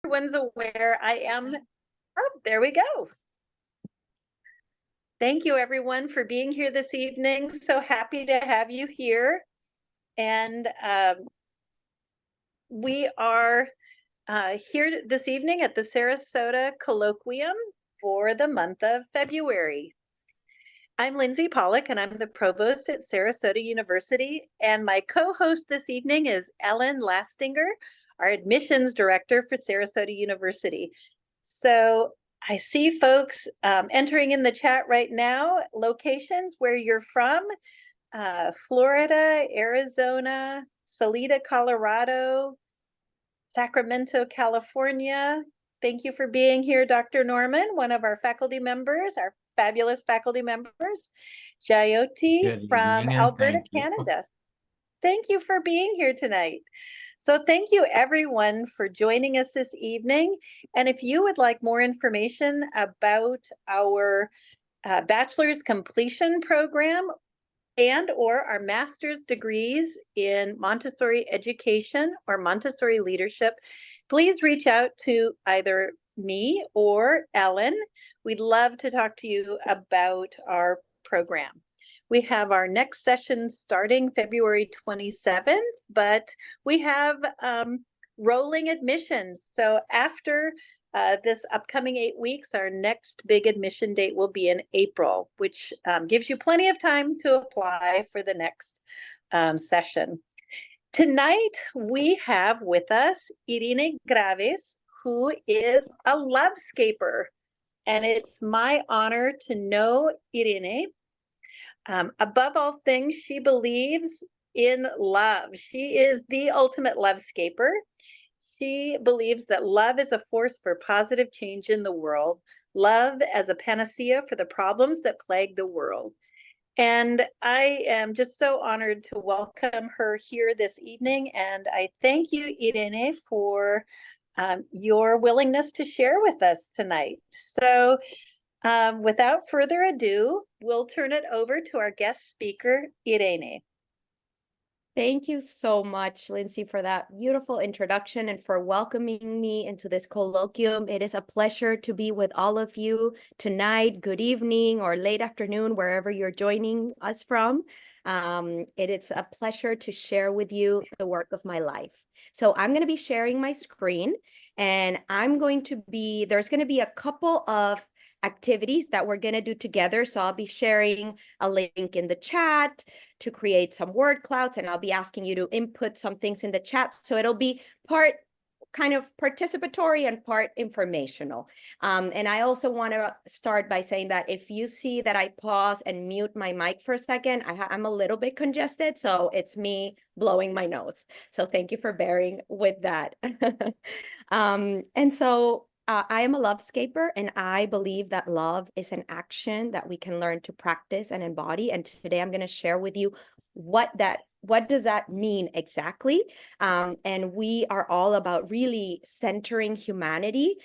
everyone's aware, there we go. Thank you everyone for being here this evening. So happy to have you here. And we are here this evening at the Sarasota Colloquium for the month of February. I'm Lindsay Pollock, and I'm the provost at Sarasota University. And my co-host this evening is Ellen Lastinger, our admissions director for Sarasota University. So I see folks entering in the chat right now, locations where you're from, Florida, Arizona, Salida, Colorado, Sacramento, California. Thank you for being here, Dr. Norman, one of our faculty members, our fabulous faculty members. Jyoti from Alberta, Canada. Thank you for being here tonight. So thank you everyone for joining us this evening. And if you would like more information about our bachelor's completion program and or our master's degrees in Montessori education or Montessori leadership, please reach out to either me or Ellen. We'd love to talk to you about our program. We have our next session starting February 27th, but we have rolling admissions. So after this upcoming 8 weeks, our next big admission date will be in April, which gives you plenty of time to apply for the next session. Tonight, we have with us Irene Greaves, who is a Lovescaper. And it's my honor to know Irene. Above all things, she believes in love. She is the ultimate Lovescaper. She believes that love is a force for positive change in the world, love as a panacea for the problems that plague the world. And I am just so honored to welcome her here this evening. And I thank you, Irene, for your willingness to share with us tonight. So without further ado, we'll turn it over to our guest speaker, Irene. Thank you so much, Lindsay, for that beautiful introduction and for welcoming me into this colloquium. It is a pleasure to be with all of you tonight, good evening, or late afternoon, wherever you're joining us from. It is a pleasure to share with you the work of my life. So I'm going to be sharing my screen, and there's going to be a couple of activities that we're going to do together. So I'll be sharing a link in the chat to create some word clouds, and I'll be asking you to input some things in the chat. So it'll be part kind of participatory and part informational. And I also want to start by saying that if you see that I pause and mute my mic for a second, I'm a little bit congested, so it's me blowing my nose. So thank you for bearing with that. I am a Lovescaper, and I believe that love is an action that we can learn to practice and embody. And today I'm going to share with you what does that mean exactly. And we are all about really centering humanity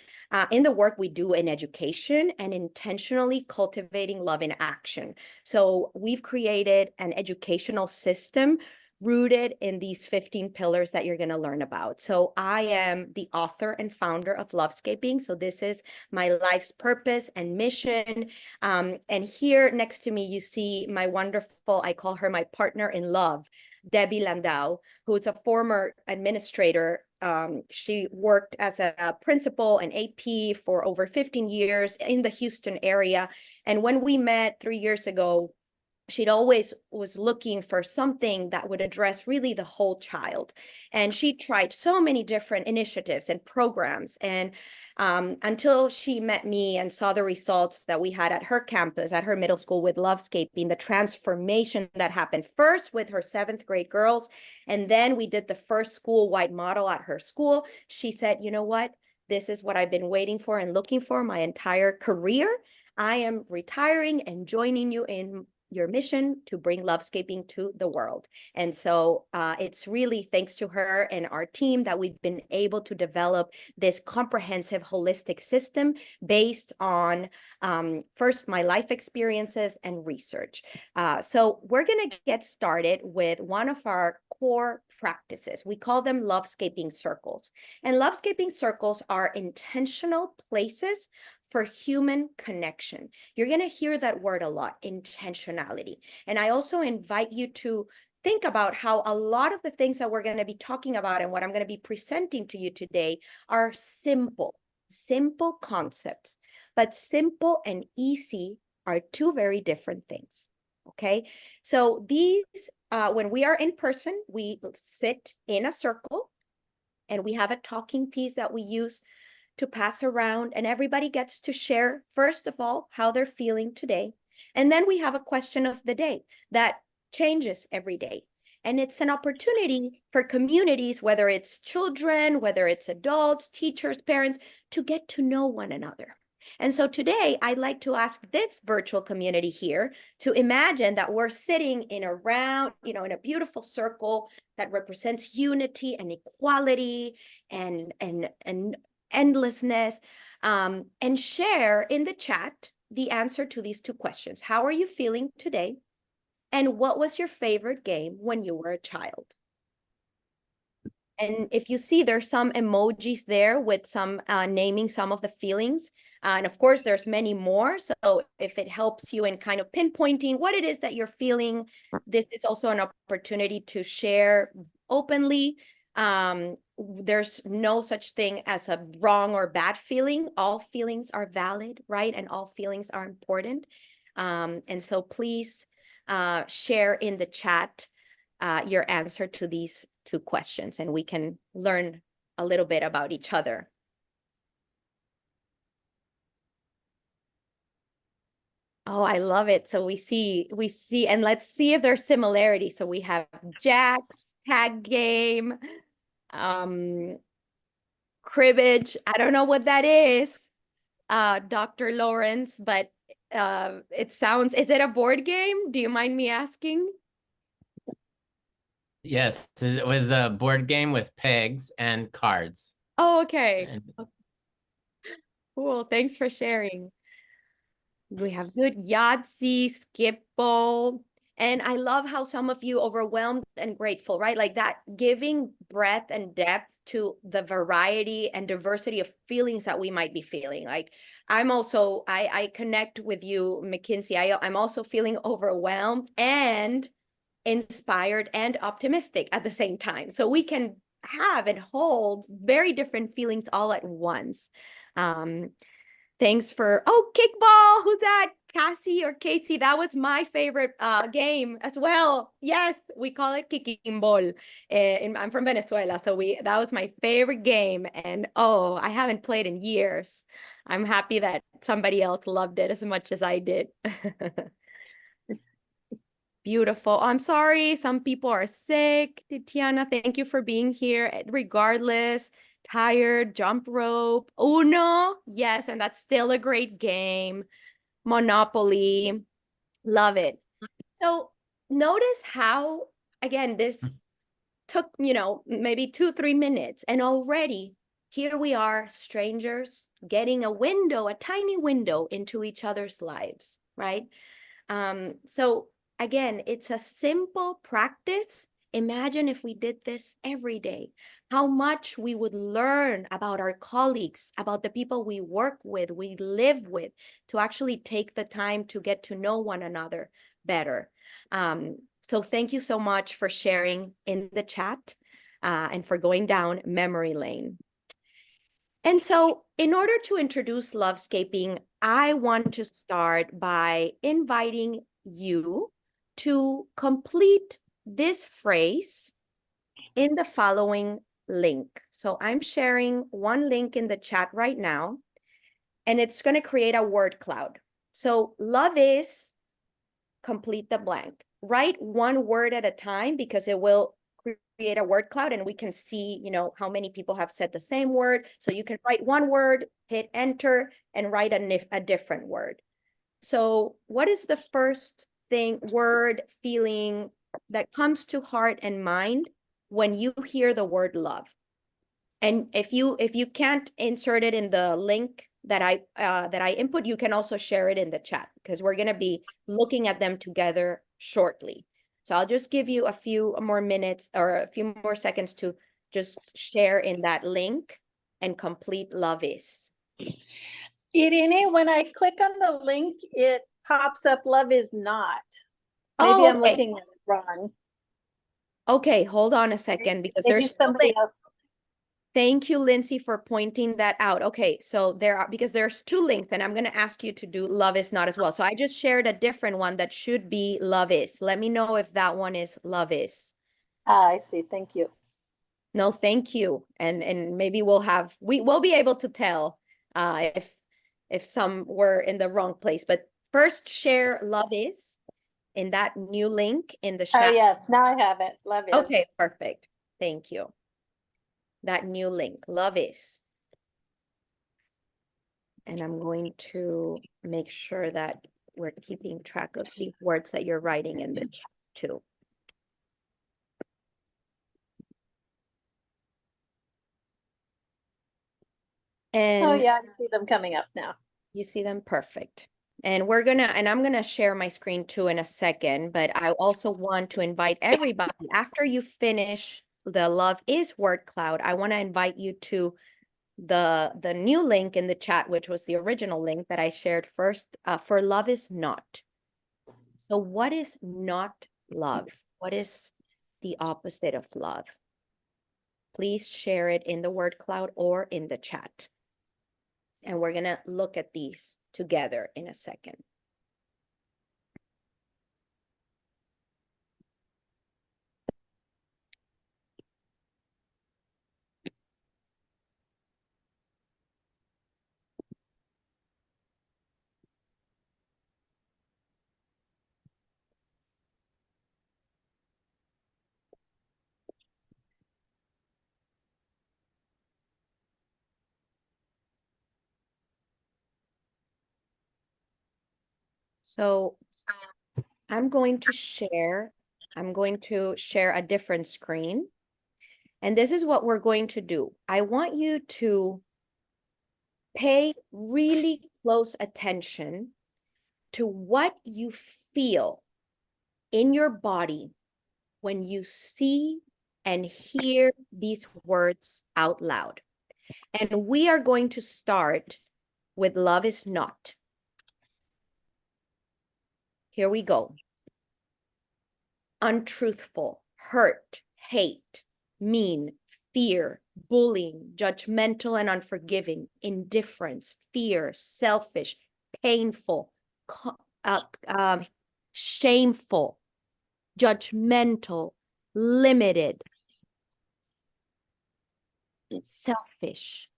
in the work we do in education and intentionally cultivating love in action. So we've created an educational system rooted in these 15 pillars that you're going to learn about. So I am the author and founder of Lovescaping. So this is my life's purpose and mission. And here next to me, you see my wonderful, I call her my partner in love, Debbie Landau, who is a former administrator. She worked as a principal and AP for over 15 years in the Houston area. And when we met 3 years ago, she'd always was looking for something that would address really the whole child. And she tried so many different initiatives and programs. And until she met me and saw the results that we had at her campus, at her middle school with Lovescaping, the transformation that happened first with her 7th grade girls. And then we did the first school-wide model at her school. She said, you know what? This is what I've been waiting for and looking for my entire career. I am retiring and joining you in your mission to bring Lovescaping to the world. And so it's really thanks to her and our team that we've been able to develop this comprehensive holistic system based on first my life experiences and research. So we're going to get started with one of our core practices. We call them Lovescaping circles. And Lovescaping circles are intentional places for human connection. You're going to hear that word a lot, intentionality. And I also invite you to think about how a lot of the things that we're going to be talking about and what I'm going to be presenting to you today are simple concepts. But simple and easy are two very different things. Okay, so these, when we are in person, we sit in a circle and we have a talking piece that we use to pass around, and everybody gets to share, first of all, how they're feeling today. And then we have a question of the day that changes every day. And it's an opportunity for communities, whether it's children, whether it's adults, teachers, parents, to get to know one another. And so today, I'd like to ask this virtual community here to imagine that we're sitting in a round, in a beautiful circle that represents unity and equality and endlessness, and share in the chat the answer to these two questions. How are you feeling today? And what was your favorite game when you were a child? And if you see, there's some emojis there with some naming some of the feelings. And of course, there's many more. So if it helps you in kind of pinpointing what it is that you're feeling, this is also an opportunity to share openly. There's no such thing as a wrong or bad feeling. All feelings are valid, right? And all feelings are important. And so please share in the chat your answer to these two questions, and we can learn a little bit about each other. Oh, I love it. So we see, and let's see if there's similarities. So we have jacks, tag game, cribbage. I don't know what that is, Dr. Lawrence, but it sounds, is it a board game? Do you mind me asking? Yes, it was a board game with pegs and cards. Oh, okay. Cool. Thanks for sharing. We have good Yahtzee, Skipple. And I love how some of you overwhelmed and grateful, right? Like that, giving breadth and depth to the variety and diversity of feelings that we might be feeling. Like I'm also, I connect with you, McKinsey. I'm also feeling overwhelmed and inspired and optimistic at the same time. So we can have and hold very different feelings all at once. Thanks for, kickball. Who's that? Cassie or Casey? That was my favorite game as well. Yes, we call it kicking ball. I'm from Venezuela, so that was my favorite game. And I haven't played in years. I'm happy that somebody else loved it as much as I did. Beautiful. I'm sorry, some people are sick. Tatiana, thank you for being here. Regardless, tired, jump rope, Uno. Yes, and that's still a great game. Monopoly. Love it. So notice how, again, this took, maybe 2-3 minutes, and already here we are, strangers, getting a tiny window into each other's lives, right? So again, it's a simple practice. Imagine if we did this every day, how much we would learn about our colleagues, about the people we work with, we live with, to actually take the time to get to know one another better. So thank you so much for sharing in the chat and for going down memory lane. And so in order to introduce Lovescaping, I want to start by inviting you to complete this phrase in the following link. So I'm sharing one link in the chat right now, and it's going to create a word cloud. So love is, complete the blank. Write one word at a time because it will create a word cloud, and we can see, how many people have said the same word. So you can write one word, hit enter, and write a different word. So what is the first word, feeling that comes to heart and mind when you hear the word love? And if you can't insert it in the link that I input, you can also share it in the chat because we're going to be looking at them together shortly. So I'll just give you a few more minutes or a few more seconds to just share in that link and complete Love Is. Irene, when I click on the link, it pops up Love Is Not. Maybe Oh, I'm okay. looking at it wrong. Okay, hold on a second because Maybe there's somebody else. Thank you, Lindsay, for pointing that out. Okay, so because there's two links and I'm going to ask you to do Love Is Not as well. So I just shared a different one that should be Love Is. Let me know if that one is Love Is. Ah, I see. Thank you. No, thank you. And maybe we'll be able to tell if some were in the wrong place. But first share Love Is in that new link in the Oh, chat. yes. Now I have it. Love Is. Okay, perfect. Thank you. That new link, Love Is. And I'm going to make sure that we're keeping track of these words that you're writing in the chat too. And Oh, yeah. I see them coming up now. you see them? Perfect. And I'm gonna share my screen too in a second, but I also want to invite everybody after you finish the Love Is word cloud, I want to invite you to the new link in the chat, which was the original link that I shared first for Love Is Not. So what is not love? What is the opposite of love? Please share it in the word cloud or in the chat. And we're going to look at these together in a second. So I'm going to share a different screen. And this is what we're going to do. I want you to pay really close attention to what you feel in your body when you see and hear these words out loud. And we are going to start with Love Is Not. Here we go. Untruthful, hurt, hate, mean, fear, bullying, judgmental and unforgiving, indifference, fear, selfish, painful, shameful, judgmental, limited, selfish.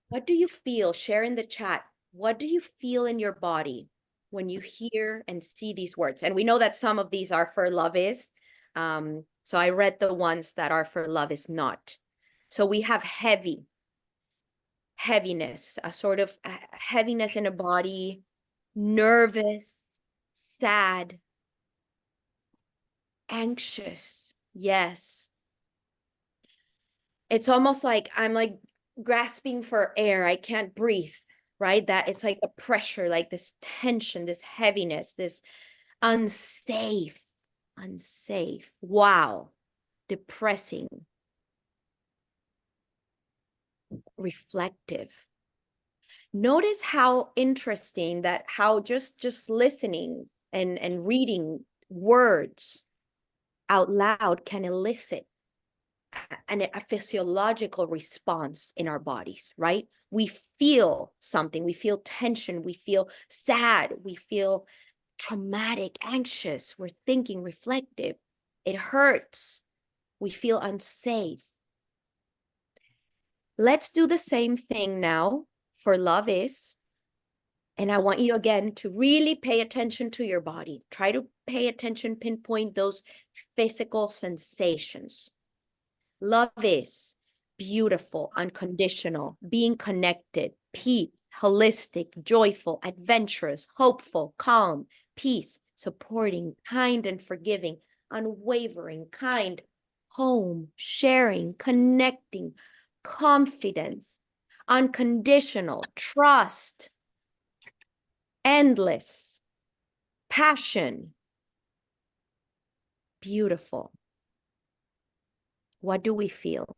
What do you feel? Share in the chat. What do you feel in your body when you hear and see these words? And we know that some of these are for Love Is. So I read the ones that are for Love Is Not. So we have heaviness, a sort of heaviness in a body, nervous, sad, anxious. Yes. It's almost like I'm like grasping for air. I can't breathe, right? That it's like a pressure, like this tension, this heaviness, this unsafe. Wow. Depressing. Reflective. Notice how interesting that how just listening and reading words out loud can elicit a physiological response in our bodies, right? We feel something, we feel tension, we feel sad, we feel traumatic, anxious, we're thinking reflective, it hurts, we feel unsafe. Let's do the same thing now for Love Is. And I want you again to really pay attention to your body. Try to pay attention, pinpoint those physical sensations. Love is beautiful, unconditional, being connected, peace, holistic, joyful, adventurous, hopeful, calm, peace, supporting, kind and forgiving, unwavering, kind, home, sharing, connecting, confidence, unconditional, trust, endless, passion, Beautiful. What do we feel?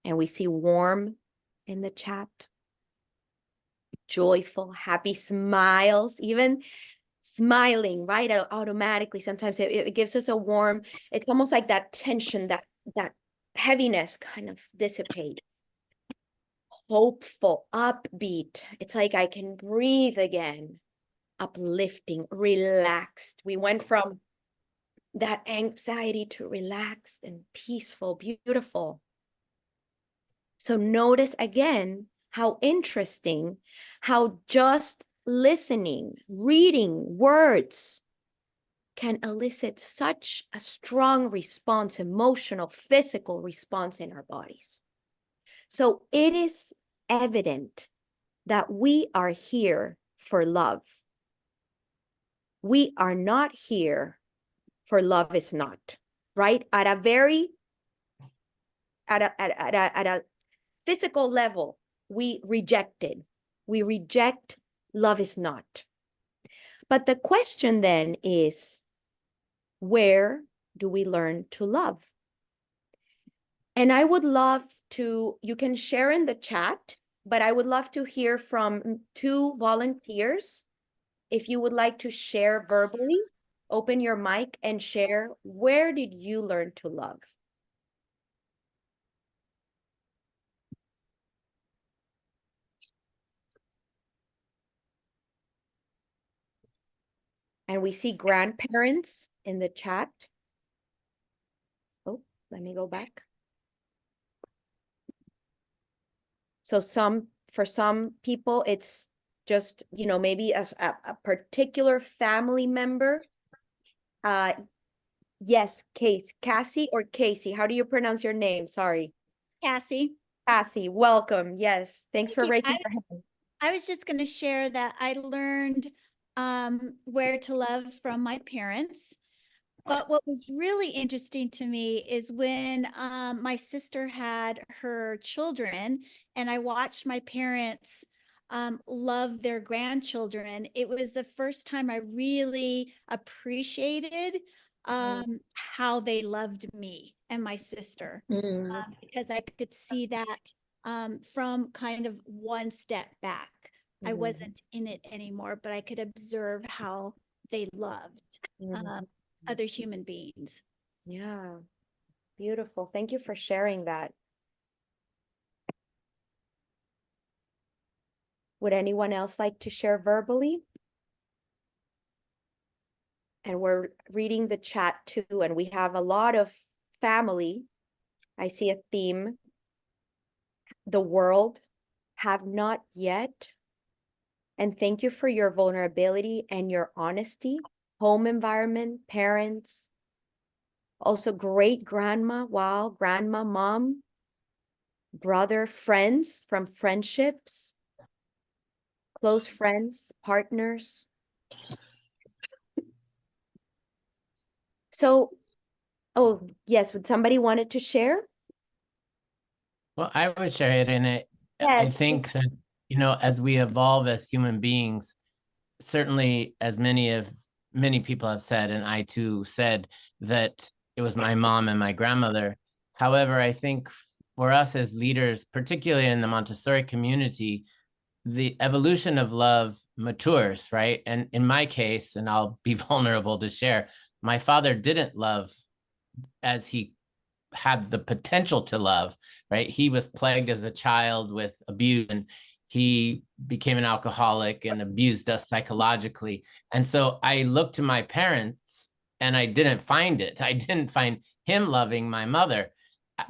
And we see warm in the chat, joyful, happy smiles, even smiling, right? Automatically. Sometimes it gives us a warm, it's almost like that tension, that heaviness kind of dissipates. Hopeful, upbeat. It's like I can breathe again. Uplifting, relaxed. We went from that anxiety to relaxed and peaceful, beautiful. So notice again how interesting, how just listening, reading words can elicit such a strong response, emotional, physical response in our bodies. So it is evident that we are here for love. We are not here for love is not, right? At a physical level, we reject it. We reject love is not. But the question then is, where do we learn to love? And I would love to, you can share in the chat, but I would love to hear from 2 volunteers. If you would like to share verbally, open your mic and share, where did you learn to love? And we see grandparents in the chat. Oh, let me go back. So for some people, it's just, you know, maybe as a particular family member. Yes, Cassie or Casey. How do you pronounce your name? Sorry. Cassie. Cassie, welcome. Yes, thanks for Thank you. raising your hand. I was just going to share that I learned where to love from my parents. But what was really interesting to me is when my sister had her children and I watched my parents love their grandchildren. It was the first time I really appreciated how they loved me and my sister, because I could see that from kind of one step back. I wasn't in it anymore, but I could observe how they loved other human beings. Yeah, beautiful. Thank you for sharing that. Would anyone else like to share verbally? And we're reading the chat too, and we have a lot of family. I see a theme. The world have not yet. And thank you for your vulnerability and your honesty. Home environment, parents, also great grandma, wow, grandma, mom, brother, friends from friendships, close friends, partners. So, oh, yes, would somebody wanted to share? Well, I would share it in it. I Yes. think that, you know, as we evolve as human beings, certainly as many people have said, and I too said that it was my mom and my grandmother. However, I think for us as leaders, particularly in the Montessori community, the evolution of love matures, right? And in my case, and I'll be vulnerable to share, my father didn't love as he had the potential to love, right? He was plagued as a child with abuse, and he became an alcoholic and abused us psychologically. And so I looked to my parents and I didn't find it. I didn't find him loving my mother.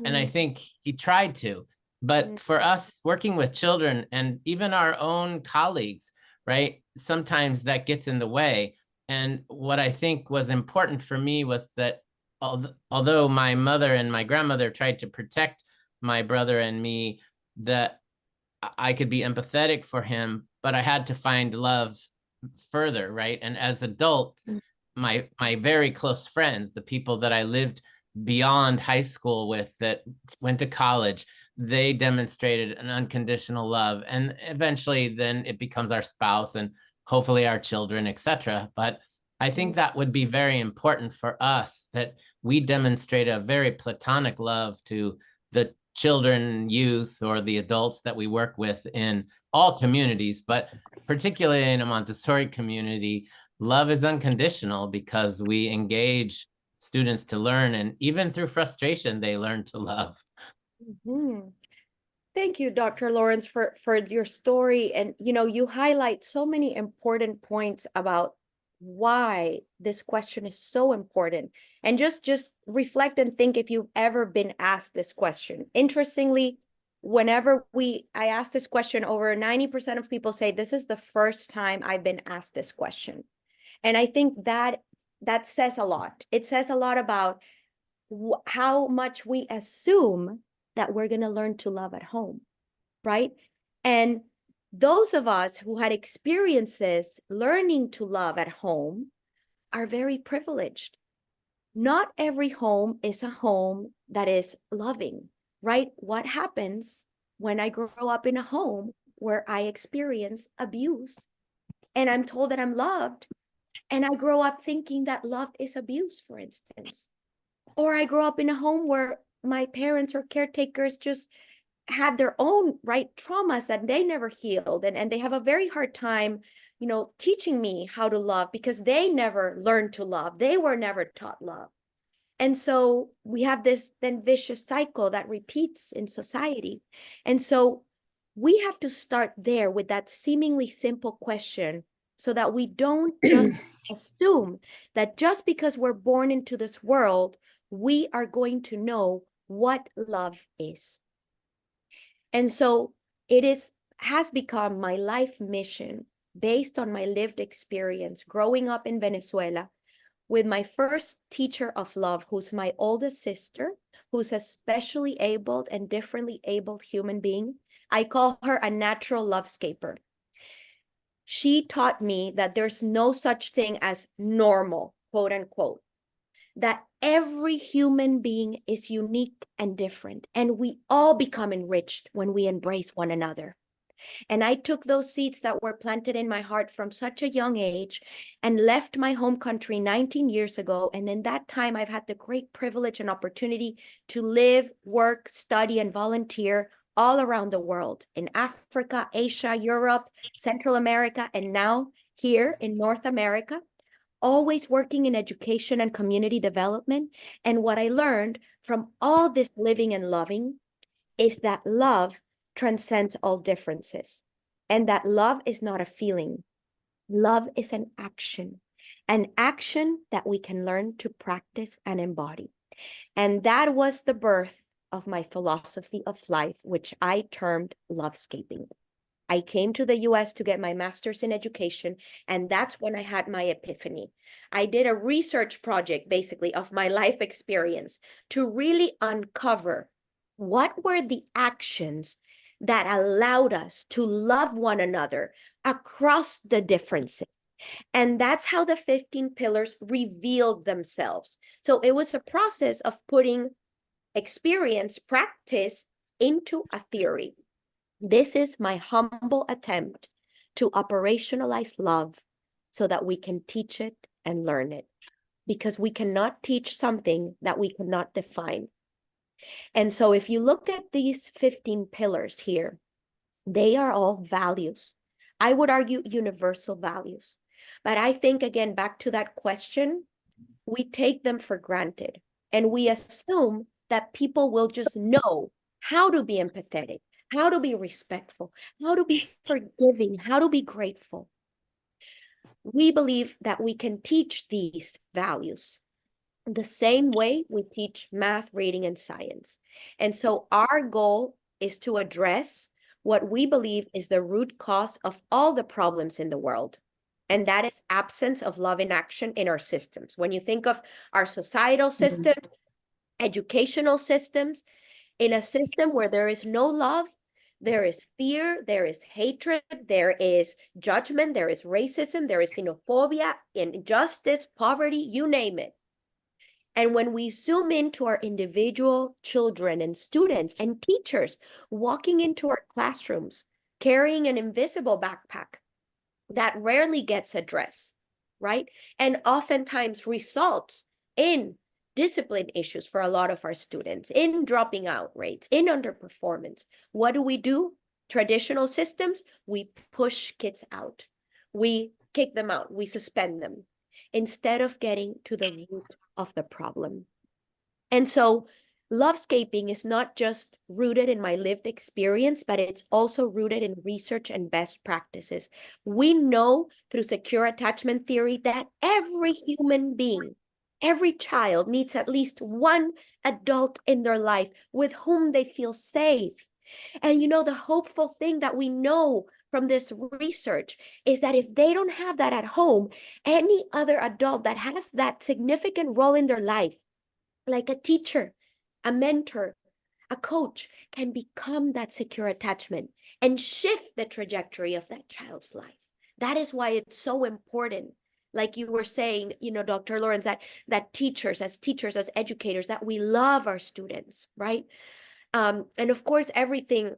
And I think he tried to. But for us working with children and even our own colleagues, right? Sometimes that gets in the way. And what I think was important for me was that although my mother and my grandmother tried to protect my brother and me, that I could be empathetic for him, but I had to find love further, right? And as adults, my very close friends, the people that I lived beyond high school with, that went to college, they demonstrated an unconditional love, and eventually then it becomes our spouse and hopefully our children, etc. But I think that would be very important for us, that we demonstrate a very platonic love to the children, youth, or the adults that we work with in all communities, but particularly in a Montessori community, love is unconditional because we engage students to learn, and even through frustration, they learn to love. Mm-hmm. Thank you, Dr. Lawrence, for your story. And, you highlight so many important points about why this question is so important. And just reflect and think if you've ever been asked this question. Interestingly, whenever I ask this question, over 90% of people say, this is the first time I've been asked this question. And I think that says a lot. It says a lot about how much we assume that we're going to learn to love at home, right? And those of us who had experiences learning to love at home are very privileged. Not every home is a home that is loving, right? What happens when I grow up in a home where I experience abuse and I'm told that I'm loved, and I grow up thinking that love is abuse, for instance? Or I grow up in a home where my parents or caretakers just had their own traumas that they never healed, and they have a very hard time teaching me how to love because they never learned to love. They were never taught love. And so we have this then vicious cycle that repeats in society. And so we have to start there with that seemingly simple question, so that we don't just assume that just because we're born into this world, we are going to know what love is. And so it has become my life mission, based on my lived experience growing up in Venezuela with my first teacher of love, who's my oldest sister, who's a specially abled and differently abled human being. I call her a natural lovescaper. She taught me that there's no such thing as normal, quote unquote, that every human being is unique and different, and we all become enriched when we embrace one another. And I took those seeds that were planted in my heart from such a young age and left my home country 19 years ago. And in that time, I've had the great privilege and opportunity to live, work, study, and volunteer all around the world, in Africa, Asia, Europe, Central America, and now here in North America, always working in education and community development. And what I learned from all this living and loving is that love transcends all differences, and that love is not a feeling. Love is an action that we can learn to practice and embody. And that was the birth of my philosophy of life, which I termed Lovescaping. I came to the US to get my master's in education, and that's when I had my epiphany. I did a research project, basically, of my life experience to really uncover what were the actions that allowed us to love one another across the differences. And that's how the 15 pillars revealed themselves. So it was a process of putting experience, practice into a theory. This is my humble attempt to operationalize love so that we can teach it and learn it, because we cannot teach something that we cannot define. And so if you look at these 15 pillars here, they are all values. I would argue universal values. But I think, again, back to that question, we take them for granted, and we assume that people will just know how to be empathetic, how to be respectful, how to be forgiving, how to be grateful. We believe that we can teach these values the same way we teach math, reading, and science. And so our goal is to address what we believe is the root cause of all the problems in the world. And that is absence of love in action in our systems. When you think of our societal system, educational systems, in a system where there is no love, there is fear, there is hatred, there is judgment, there is racism, there is xenophobia, injustice, poverty, you name it. And when we zoom into our individual children and students and teachers walking into our classrooms, carrying an invisible backpack that rarely gets addressed, right? And oftentimes results in discipline issues for a lot of our students, in dropping out rates, in underperformance. What do? Traditional systems, we push kids out. We kick them out. We suspend them instead of getting to the root of the problem. And so Lovescaping is not just rooted in my lived experience, but it's also rooted in research and best practices. We know through secure attachment theory that every human being, every child needs at least one adult in their life with whom they feel safe. And the hopeful thing that we know from this research is that if they don't have that at home, any other adult that has that significant role in their life, like a teacher, a mentor, a coach, can become that secure attachment and shift the trajectory of that child's life. That is why it's so important. Like you were saying, Dr. Lawrence, that teachers, as educators, that we love our students, right? And of course, everything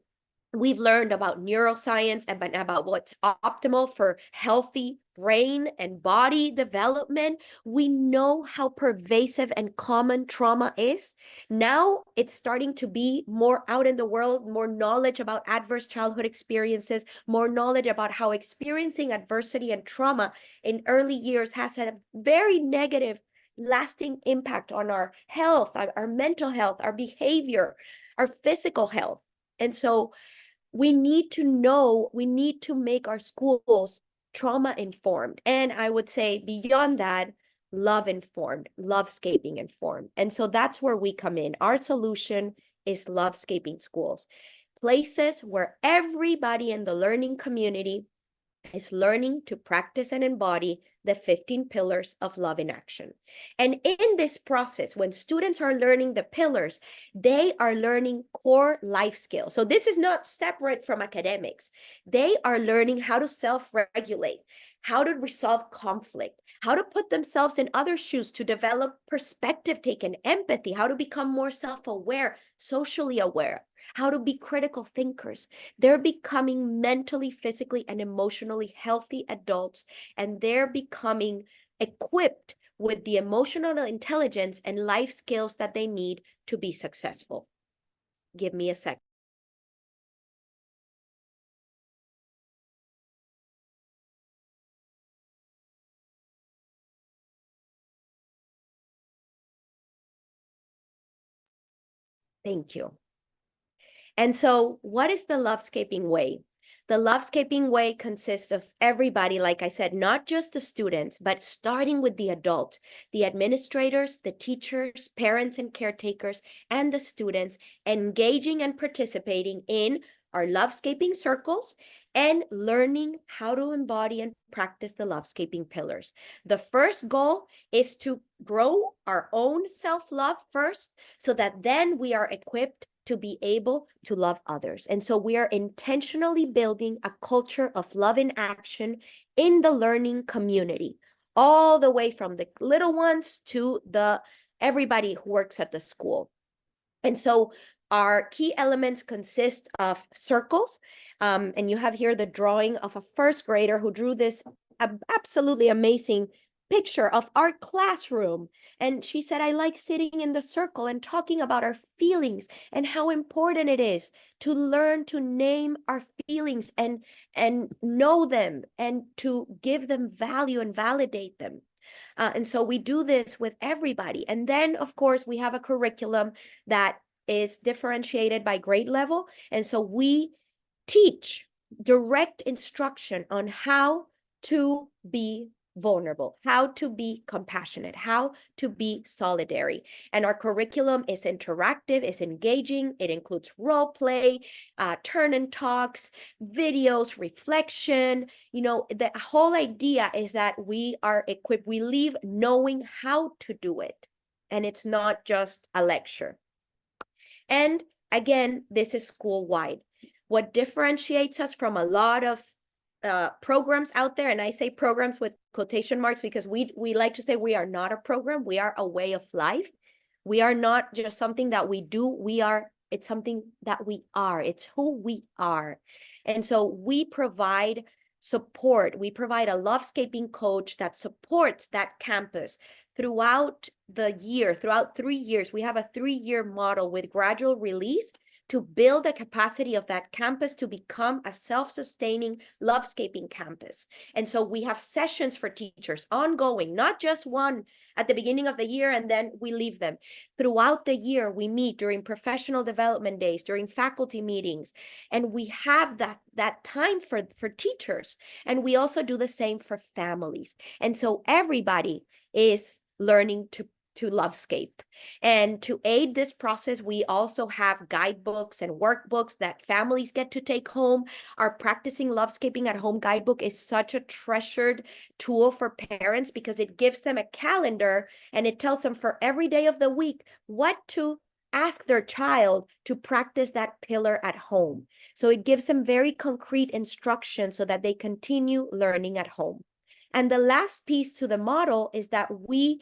we've learned about neuroscience and about what's optimal for healthy brain and body development. We know how pervasive and common trauma is. Now it's starting to be more out in the world, more knowledge about adverse childhood experiences, more knowledge about how experiencing adversity and trauma in early years has had a very negative, lasting impact on our health, our mental health, our behavior, our physical health. And so we need to make our schools trauma informed. And I would say beyond that, love informed, lovescaping informed. And so that's where we come in. Our solution is lovescaping schools, places where everybody in the learning community is learning to practice and embody the 15 pillars of love in action. And in this process, when students are learning the pillars, they are learning core life skills. So this is not separate from academics. They are learning how to self-regulate, how to resolve conflict, how to put themselves in other shoes to develop perspective taken, empathy, how to become more self-aware, socially aware, how to be critical thinkers. They're becoming mentally, physically, and emotionally healthy adults, and they're becoming equipped with the emotional intelligence and life skills that they need to be successful. Give me a sec. Thank you. And so what is the Lovescaping way? The Lovescaping way consists of everybody, like I said, not just the students, but starting with the adults, the administrators, the teachers, parents and caretakers, and the students engaging and participating in our Lovescaping circles and learning how to embody and practice the Lovescaping pillars. The first goal is to grow our own self-love first, so that then we are equipped to be able to love others. And so we are intentionally building a culture of love in action in the learning community, all the way from the little ones to everybody who works at the school. And so our key elements consist of circles. And you have here the drawing of a first grader who drew this absolutely amazing picture of our classroom. And she said, I like sitting in the circle and talking about our feelings and how important it is to learn to name our feelings and know them and to give them value and validate them. And so we do this with everybody. And then, of course, we have a curriculum that is differentiated by grade level. And so we teach direct instruction on how to be vulnerable, how to be compassionate, how to be solidary. And our curriculum is interactive, is engaging. It includes role play, turn and talks, videos, reflection. The whole idea is that we are equipped, we leave knowing how to do it. And it's not just a lecture. And again, this is school-wide. What differentiates us from a lot of programs out there, and I say programs with quotation marks because we like to say we are not a program, we are a way of life. We are not just something that we do, it's something that we are, it's who we are. And so we provide support. We provide a Lovescaping coach that supports that campus throughout the year, throughout 3 years. We have a 3-year model with gradual release to build the capacity of that campus to become a self-sustaining Lovescaping campus. And so we have sessions for teachers ongoing, not just one at the beginning of the year and then we leave them. Throughout the year, we meet during professional development days, during faculty meetings, and we have that time for teachers. And we also do the same for families. And so everybody is learning to Lovescape. And to aid this process, we also have guidebooks and workbooks that families get to take home. Our Practicing Lovescaping at Home guidebook is such a treasured tool for parents because it gives them a calendar and it tells them for every day of the week what to ask their child to practice that pillar at home. So it gives them very concrete instructions so that they continue learning at home. And the last piece to the model is that we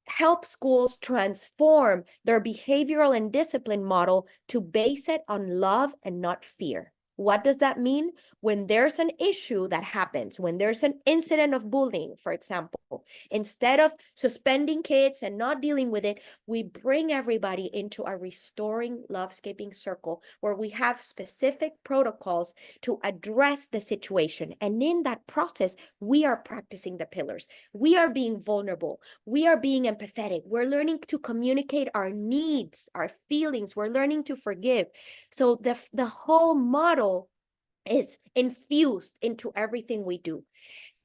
help schools transform their behavioral and discipline model to base it on love and not fear. What does that mean? When there's an issue that happens, when there's an incident of bullying, for example, instead of suspending kids and not dealing with it, we bring everybody into a restoring Lovescaping circle where we have specific protocols to address the situation. And in that process, we are practicing the pillars. We are being vulnerable. We are being empathetic. We're learning to communicate our needs, our feelings. We're learning to forgive. So the whole model is infused into everything we do.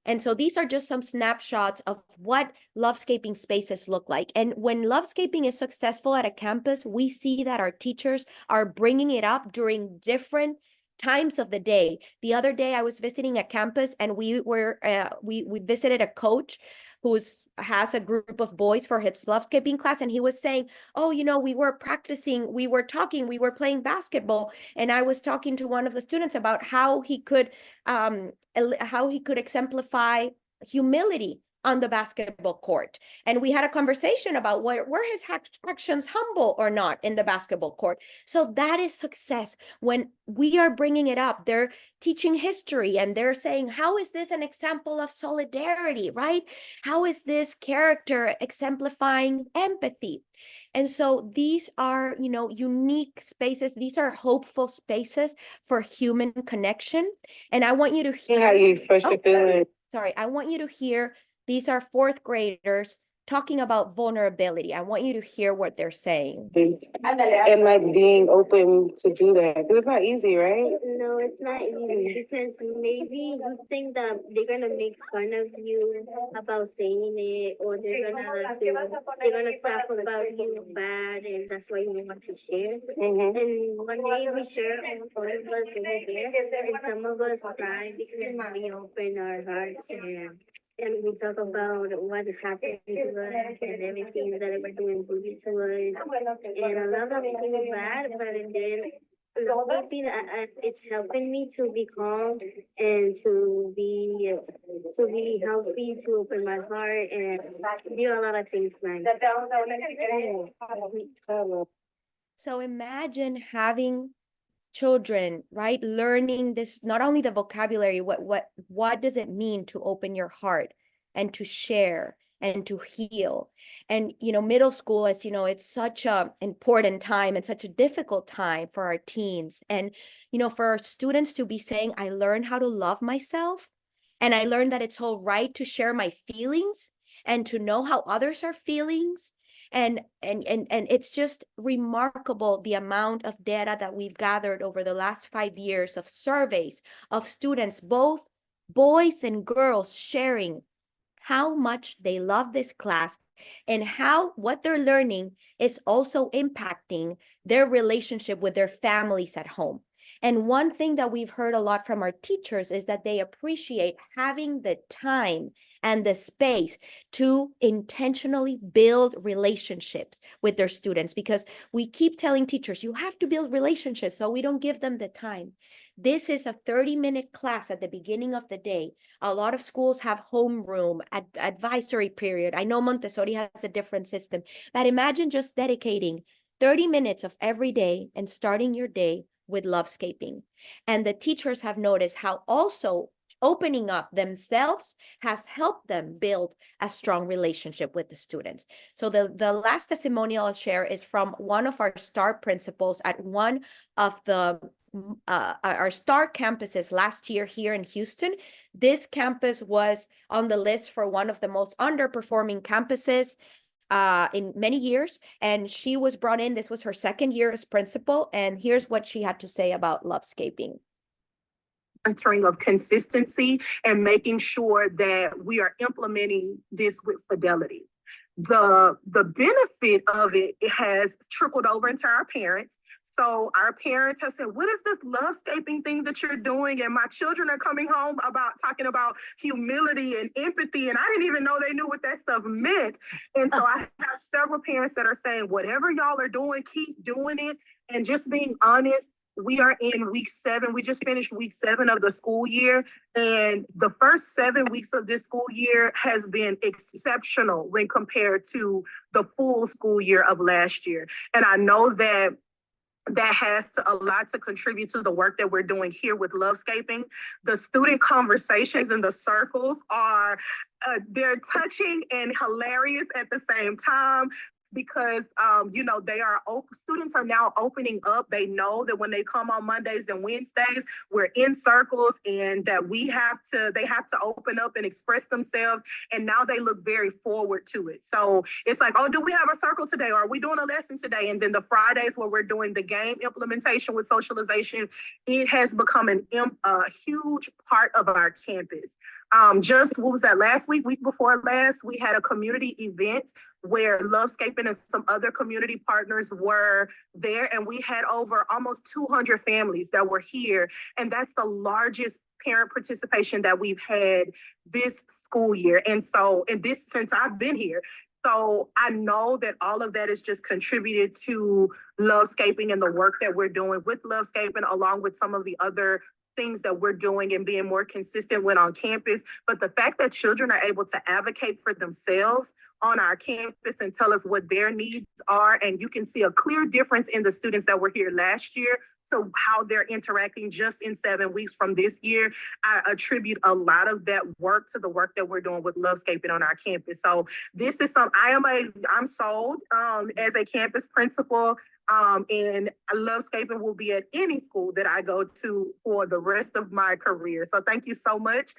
And so these are just some snapshots of what Lovescaping spaces look like. And when Lovescaping is successful at a campus, we see that our teachers are bringing it up during different times of the day. The other day I was visiting a campus and we visited a coach who has a group of boys for his Lovescaping class, and he was saying, oh, we were practicing, we were talking, we were playing basketball, and I was talking to one of the students about how he could exemplify humility on the basketball court. And we had a conversation about were his actions humble or not in the basketball court. So that is success. When we are bringing it up, they're teaching history and they're saying, how is this an example of solidarity, right? How is this character exemplifying empathy? And so these are, unique spaces. These are hopeful spaces for human connection. And I want you to hear how you express your feelings. Sorry, I want you to hear, these are 4th graders talking about vulnerability. I want you to hear what they're saying. And like being open to do that. 'Cause it's not easy, right? No, it's not easy because maybe you think that they're gonna make fun of you about saying it, or they're gonna talk about you bad, and that's why you want to share. Mm-hmm. And one day we share all of us over there, and some of us cry because we open our hearts and we talk about what happened to us and everything that we're doing bully to us. And a lot of it is bad, but then it's helping me to be calm and to be healthy, to open my heart and do a lot of things nice. So imagine having children, right, learning this, not only the vocabulary, what does it mean to open your heart and to share and to heal. And middle school, as it's such a important time and such a difficult time for our teens, and for our students to be saying, I learned how to love myself, and I learned that it's all right to share my feelings and to know how others are feeling. And it's just remarkable the amount of data that we've gathered over the last 5 years of surveys of students, both boys and girls, sharing how much they love this class and how what they're learning is also impacting their relationship with their families at home. And one thing that we've heard a lot from our teachers is that they appreciate having the time and the space to intentionally build relationships with their students, because we keep telling teachers, you have to build relationships, so we don't give them the time. This is a 30-minute class at the beginning of the day. A lot of schools have homeroom, advisory period. I know Montessori has a different system, but imagine just dedicating 30 minutes of every day and starting your day with Lovescaping. And the teachers have noticed how also opening up themselves has helped them build a strong relationship with the students. So the last testimonial I'll share is from one of our STAR principals at one of the our STAR campuses last year here in Houston. This campus was on the list for one of the most underperforming campuses in many years, and she was brought in. This was her second year as principal, and here's what she had to say about Lovescaping. Of consistency and making sure that we are implementing this with fidelity. The benefit of it has trickled over into our parents. So our parents have said, what is this Lovescaping thing that you're doing? And my children are coming home talking about humility and empathy. And I didn't even know they knew what that stuff meant. And so I have several parents that are saying, whatever y'all are doing, keep doing it. And just being honest, we are in week 7. We just finished week 7 of the school year. And the first 7 weeks of this school year has been exceptional when compared to the full school year of last year. And I know that has a lot to contribute to the work that we're doing here with Lovescaping. The student conversations in the circles are, they're touching and hilarious at the same time. Because students are now opening up. They know that when they come on Mondays and Wednesdays, we're in circles, and that they have to open up and express themselves. And now they look very forward to it. So it's like, oh, do we have a circle today? Or are we doing a lesson today? And then the Fridays where we're doing the game implementation with socialization, it has become a huge part of our campus. Just what was that, last week before last, we had a community event where Lovescaping and some other community partners were there, and we had over almost 200 families that were here, and that's the largest parent participation that we've had this school year. And this since I've been here. So I know that all of that has just contributed to Lovescaping and the work that we're doing with Lovescaping, along with some of the other things that we're doing and being more consistent with on campus. But the fact that children are able to advocate for themselves on our campus and tell us what their needs are, and you can see a clear difference in the students that were here last year to how they're interacting just in 7 weeks from this year. I attribute a lot of that work to the work that we're doing with Lovescaping on our campus. So this is I'm sold as a campus principal. And Lovescaping will be at any school that I go to for the rest of my career. So thank you so much.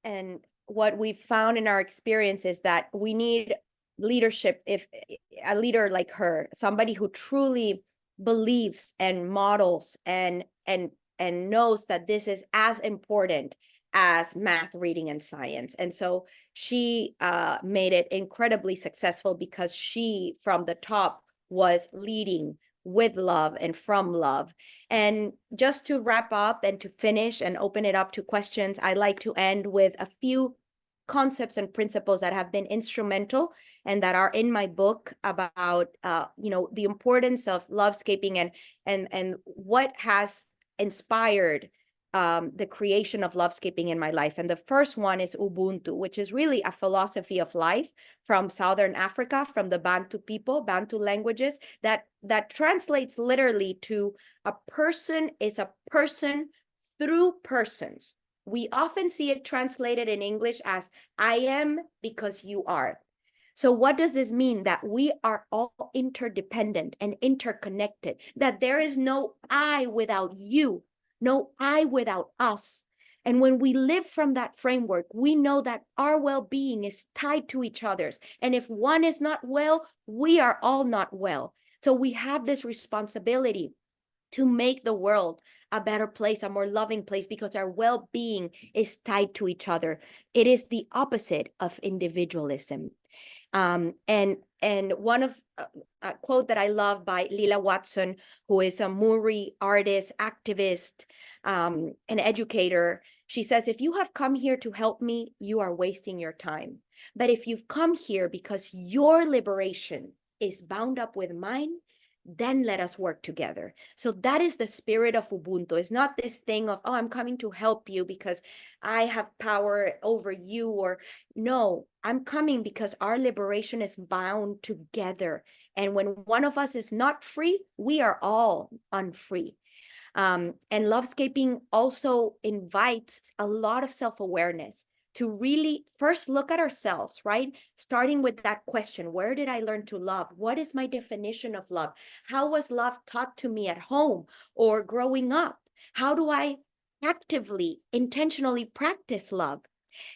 And what we found in our experience is that we need leadership. If a leader like her, somebody who truly believes and models and knows that this is as important as math, reading, and science. And so she made it incredibly successful because she, from the top, was leading with love and from love. And just to wrap up and to finish and open it up to questions, I like to end with a few concepts and principles that have been instrumental and that are in my book about the importance of Lovescaping and what has inspired the creation of Lovescaping in my life. And the first one is Ubuntu, which is really a philosophy of life from Southern Africa, from the Bantu people, Bantu languages, that translates literally to a person is a person through persons. We often see it translated in English as I am because you are. So what does this mean? That we are all interdependent and interconnected, that there is no I without you, no I without us. And when we live from that framework, we know that our well-being is tied to each other's. And if one is not well, we are all not well. So we have this responsibility to make the world a better place, a more loving place, because our well-being is tied to each other. It is the opposite of individualism. And one of a quote that I love by Lila Watson, who is a Maori artist, activist, an educator. She says, if you have come here to help me, you are wasting your time. But if you've come here because your liberation is bound up with mine, then let us work together. So that is the spirit of Ubuntu. It's not this thing of, oh, I'm coming to help you because I have power over you, or no, I'm coming because our liberation is bound together. And when one of us is not free, we are all unfree. And Lovescaping also invites a lot of self-awareness to really first look at ourselves, right? Starting with that question, where did I learn to love? What is my definition of love? How was love taught to me at home or growing up? How do I actively, intentionally practice love?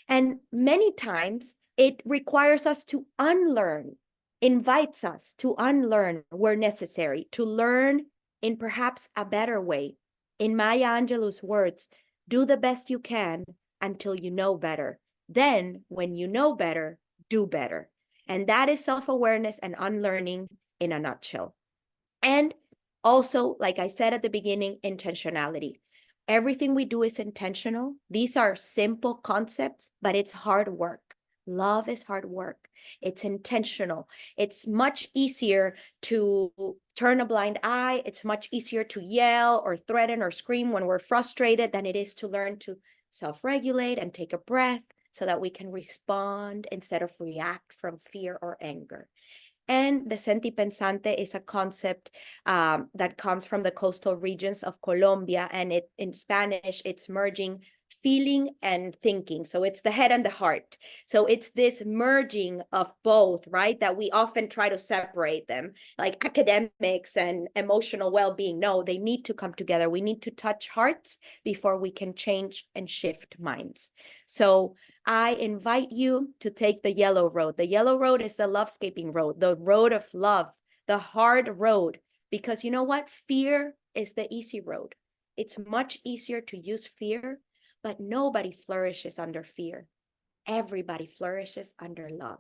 And many times it requires us to unlearn, invites us to unlearn where necessary, to learn in perhaps a better way. In Maya Angelou's words, do the best you can until you know better. Then, when you know better, do better. And that is self-awareness and unlearning in a nutshell. And also, like I said at the beginning, intentionality. Everything we do is intentional. These are simple concepts, but it's hard work. Love is hard work. It's intentional. It's much easier to turn a blind eye. It's much easier to yell or threaten or scream when we're frustrated than it is to learn to self-regulate and take a breath so that we can respond instead of react from fear or anger. And the senti pensante is a concept that comes from the coastal regions of Colombia. And in Spanish, it's merging feeling and thinking. So it's the head and the heart. So it's this merging of both, right? That we often try to separate them, like academics and emotional well-being. No, they need to come together. We need to touch hearts before we can change and shift minds. So I invite you to take the yellow road. The yellow road is the lovescaping road, the road of love, the hard road, because you know what? Fear is the easy road. It's much easier to use fear, but nobody flourishes under fear. Everybody flourishes under love.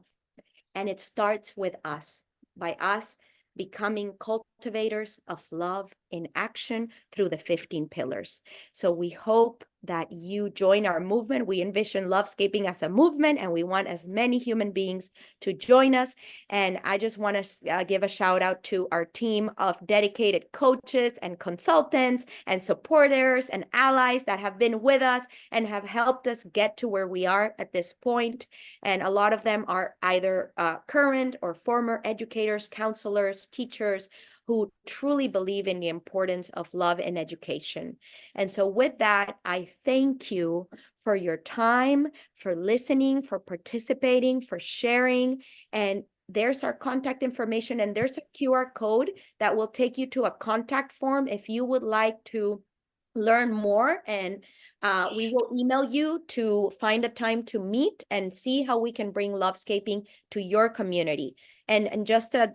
And it starts with us, by us becoming cultivators of love in action through the 15 pillars. So we hope that you join our movement. We envision Lovescaping as a movement, and we want as many human beings to join us. And I just want to give a shout out to our team of dedicated coaches and consultants and supporters and allies that have been with us and have helped us get to where we are at this point. And a lot of them are either current or former educators, counselors, teachers who truly believe in the importance of love in education. And so with that, I thank you for your time, for listening, for participating, for sharing. And there's our contact information, and there's a QR code that will take you to a contact form if you would like to learn more. And we will email you to find a time to meet and see how we can bring Lovescaping to your community. And just a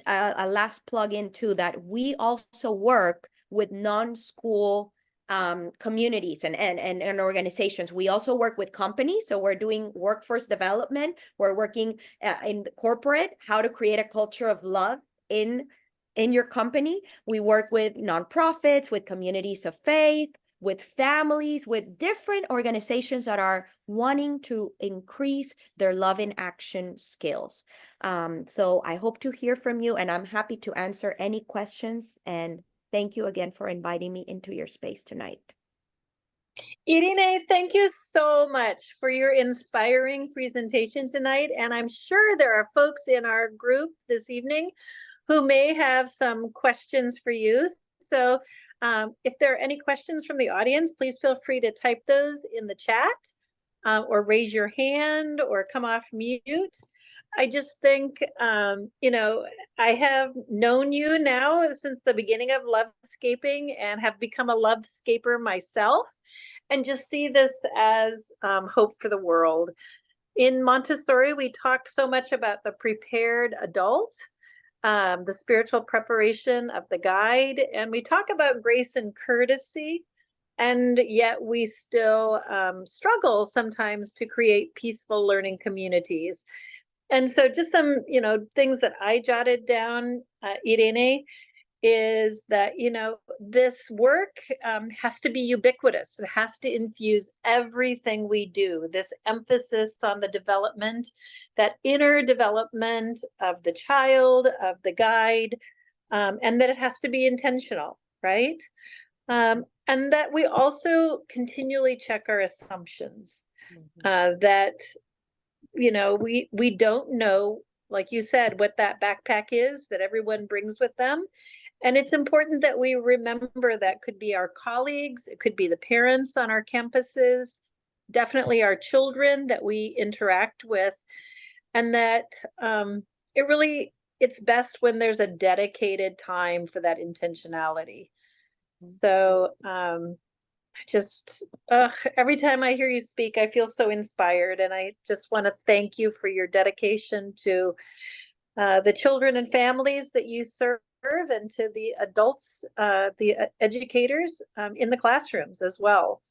last plug in too, that we also work with non-school communities and organizations. We also work with companies. So we're doing workforce development. We're working in corporate, how to create a culture of love in your company. We work with nonprofits, with communities of faith, with families, with different organizations that are wanting to increase their love in action skills. So I hope to hear from you, and I'm happy to answer any questions. And thank you again for inviting me into your space tonight. Irene, thank you so much for your inspiring presentation tonight. And I'm sure there are folks in our group this evening who may have some questions for you. So if there are any questions from the audience, please feel free to type those in the chat or raise your hand or come off mute. I just think, you know, I have known you now since the beginning of Lovescaping and have become a Lovescaper myself, and just see this as hope for the world. In Montessori, we talk so much about the prepared adult, the spiritual preparation of the guide, and we talk about grace and courtesy, and yet we still struggle sometimes to create peaceful learning communities. And so just some, you know, things that I jotted down, Irene, is that, you know, this work has to be ubiquitous. It has to infuse everything we do. This emphasis on the development, that inner development of the child, of the guide, and that it has to be intentional, right? And that we also continually check our assumptions, that, you know, we don't know like you said, what that backpack is that everyone brings with them. And it's important that we remember that could be our colleagues, it could be the parents on our campuses, definitely our children that we interact with, and that it's best when there's a dedicated time for that intentionality. So every time I hear you speak, I feel so inspired, and I just want to thank you for your dedication to the children and families that you serve, and to the adults, the educators in the classrooms as well.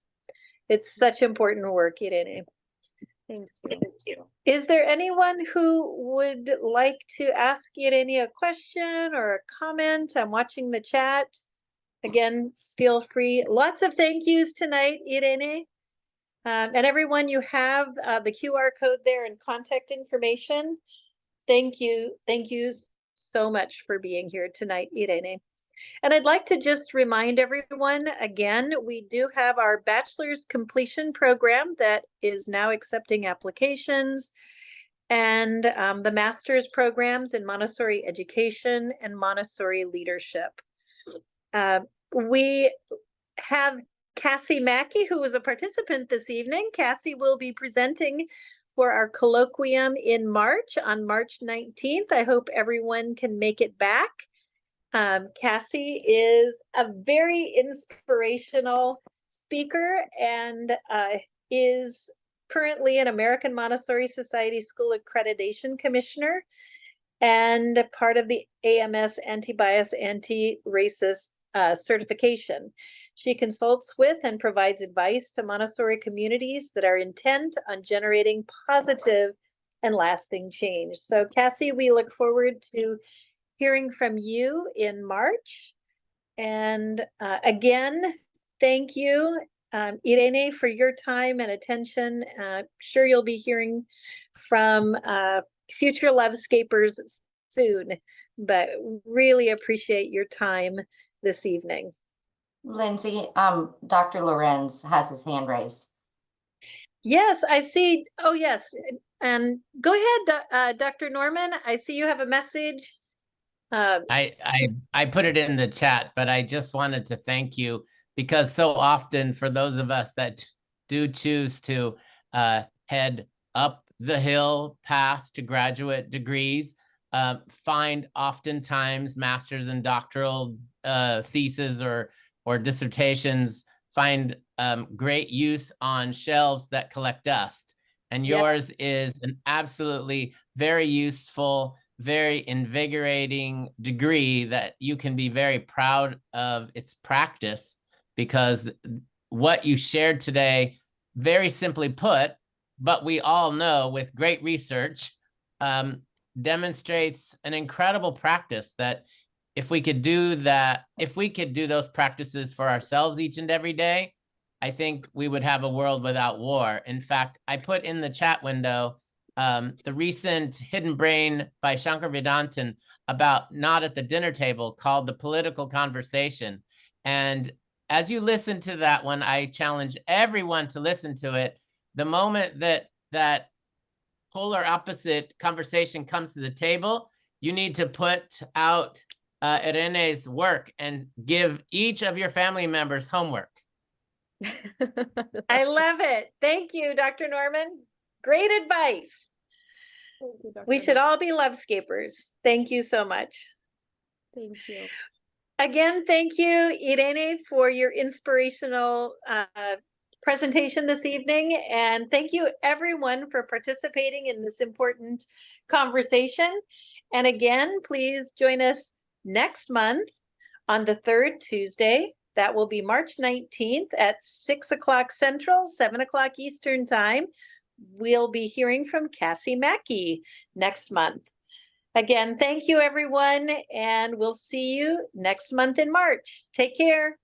It's such important work, Irene. Thank you. Thank you. Is there anyone who would like to ask Irene a question or a comment? I'm watching the chat. Again, feel free. Lots of thank yous tonight, Irene. And everyone, you have the QR code there and contact information. Thank you. Thank you so much for being here tonight, Irene. And I'd like to just remind everyone again, we do have our bachelor's completion program that is now accepting applications, and the master's programs in Montessori education and Montessori leadership. We have Cassie Mackey, who was a participant this evening. Cassie will be presenting for our colloquium in March, on March 19th. I hope everyone can make it back. Cassie is a very inspirational speaker and is currently an American Montessori Society School Accreditation Commissioner and part of the AMS Anti-Bias, Anti-Racist certification. She consults with and provides advice to Montessori communities that are intent on generating positive and lasting change. So Cassie, we look forward to hearing from you in March. And again, thank you, Irene, for your time and attention. Sure you'll be hearing from future Lovescapers soon, but really appreciate your time this evening. Lindsay, Dr. Lorenz has his hand raised. Yes, I see. Oh, yes. And go ahead, Dr. Norman. I see you have a message. I put it in the chat, but I just wanted to thank you, because so often for those of us that do choose to head up the hill path to graduate degrees, find oftentimes master's and doctoral theses or dissertations find great use on shelves that collect dust. And yours is an absolutely very useful, very invigorating degree that you can be very proud of its practice, because what you shared today, very simply put, but we all know with great research, demonstrates an incredible practice that if we could do that, if we could do those practices for ourselves each and every day, I think we would have a world without war. In fact, I put in the chat window the recent Hidden Brain by Shankar Vedantam about not at the dinner table, called The Political Conversation. And as you listen to that one, I challenge everyone to listen to it. The moment that polar opposite conversation comes to the table, you need to put out Irene's work and give each of your family members homework. I love it. Thank you, Dr. Norman. Great advice. Thank you, Dr. We should all be Lovescapers. Thank you so much. Thank you. Again, thank you, Irene, for your inspirational presentation this evening. And thank you, everyone, for participating in this important conversation. And again, please join us next month on the third Tuesday. That will be March 19th at 6 o'clock Central, 7 o'clock Eastern Time. We'll be hearing from Cassie Mackey next month. Again, thank you, everyone, and we'll see you next month in March. Take care.